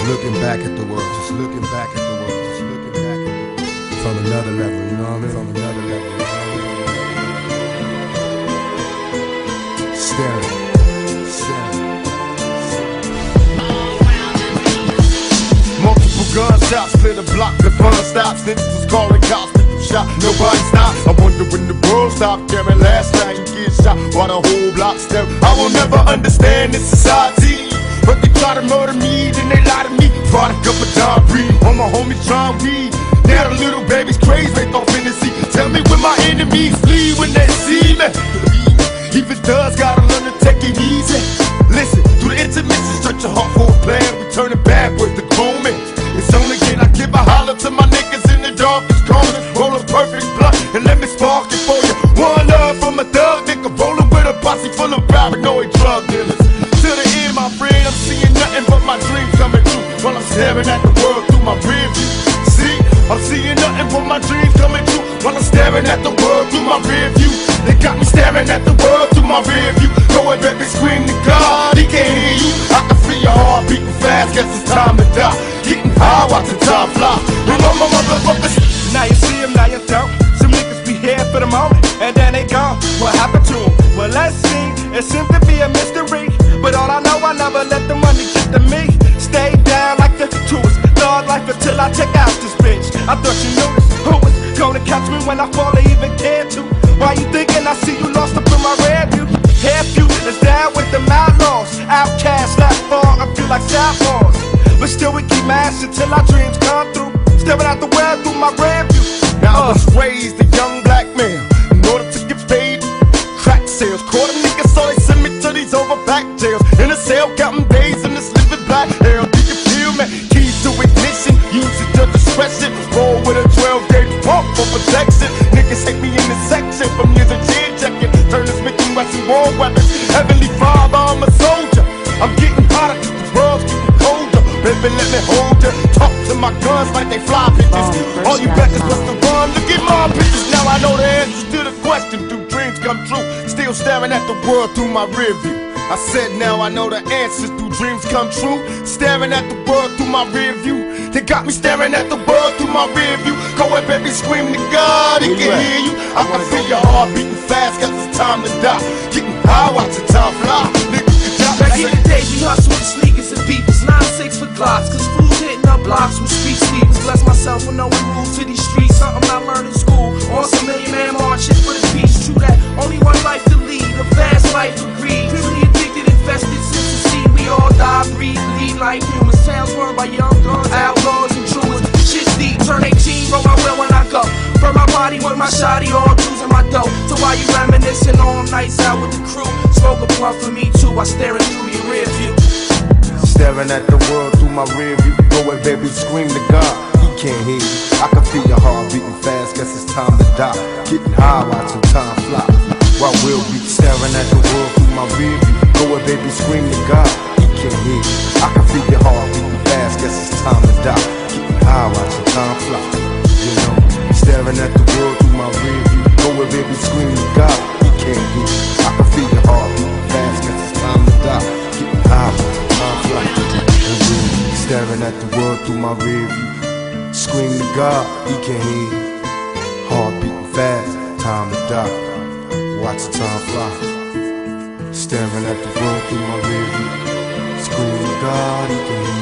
looking back at the world, just looking back at the world, just looking back at the world from another level, you know what I mean? From another level, you know what I mean? Staring. Multiple gunshots, clear the block, the fun stops. Niggas was calling cops, people shot, nobody stopped. I wonder when the world stopped caring. Last night you get shot while the whole block staring. I will never understand this society, but they try to murder me, then they lie to me. Product of a John Breed, all my homies trying weed. Now the little baby's crazy, they thought fantasy. Tell me when my enemies flee when they see me. If it does, gotta learn to take it easy. Listen, through the intermission, search your heart for a plan. We turn it backwards to grooming. It's only again I give a holler to my niggas in the darkest corners. Roll a perfect blunt and let me spark it for you. One love from a thug nigga, rolling with a posse full of paranoid drug dealers. To the end, my friend, I'm seeing nothing but my dreams coming true while I'm staring at the world through my rear view. See, I'm seeing nothing but my dreams coming true while I'm staring at the world through my rear view. They got me staring at the world through my rear view. Go ahead, baby, scream to God, he can't hear you. I can feel your heart beating fast, guess it's time to die. Getting high, watching time fly. You know my motherfuckers. Now you see him, now you don't. Some niggas be here for the moment, and then they gone. What happened to him? Well, let's see. It seems to be a mystery, but all I know, I never let the money get to me. Stay down like the tourist, thug life until I check out this bitch. I thought you noticed who was gonna catch me when I fall or even care to. Why you thinking I see you lost up in my rear view? Half you is down with the outlaws, outcasts left far, I feel like sophomores. But still we keep mashing till our dreams come through. Staring out the world through my rear view. Now I was raised a young black man. In order to get paid, crack sales. Caught a nigga, so they send me to these overpacked jails. In a cell, counting days in this living black hell. Do you feel me? Keys to ignition, use it to discretion. Roll with a 12-gauge pump for protection. Niggas hate me in this section from years of jail checking. Turn this Smith and Wesson war weapons. Heavenly Father, I'm a soldier. I'm getting hotter, the world's getting colder. Baby, let me hold ya. Talk to my guns like they fly bitches. All you beggars must have run. Look at my pictures. Now I know the answers to the question. Do dreams come true? Still staring at the world through my rear view. I said now I know the answers. Do dreams come true? Staring at the world through my rear view. They got me staring at the world through my rear view. Go ahead, baby, scream to God, he can hear you. I can feel your heart beating fast, cause it's time to die. Getting high, watching time fly. Nigga, good job. Back in the day, we hustle with sneakers and beepers, 9-6 for Glocks, cause fools hitting up blocks with street sweepers. Bless myself with knowing rules to these streets, something I learned in school. On some million-man marching for the peace. True that, only one life to lead, a fast life of greed. Criminally addicted, infested, since the seed, we all die, breathe, lead like humans. Towns run by young guns, outlaws and truants. Shit's deep, turn 18, roll my will when I go. Burn my body with my shotty, all losing my dough. So while you reminiscing all nights out with the crew, smoke a blunt for me too, I staring through your rear view. Staring at the world through my rear view. Go ahead, baby, scream to God, he can't hear you. I can feel your heart beating fast, guess it's time to die. Getting high, watching time fly. While we'll be staring at the world through my rear view. Go ahead, baby, scream to God, he can't hear you. I can feel your heart beating fast, guess it's time to die. Getting high, watching time fly. You know, staring at the world through my rear view. Go ahead, baby, scream to God, he can't hear you. I can feel your heart beating fast, guess it's time to die. Getting high, watching time fly. Staring at the world through my rear view. Scream to God, he can't hear you. Heart beating fast, time to die. Watch the time fly. Staring at the world through my rear view. Scream to God, he can hear you.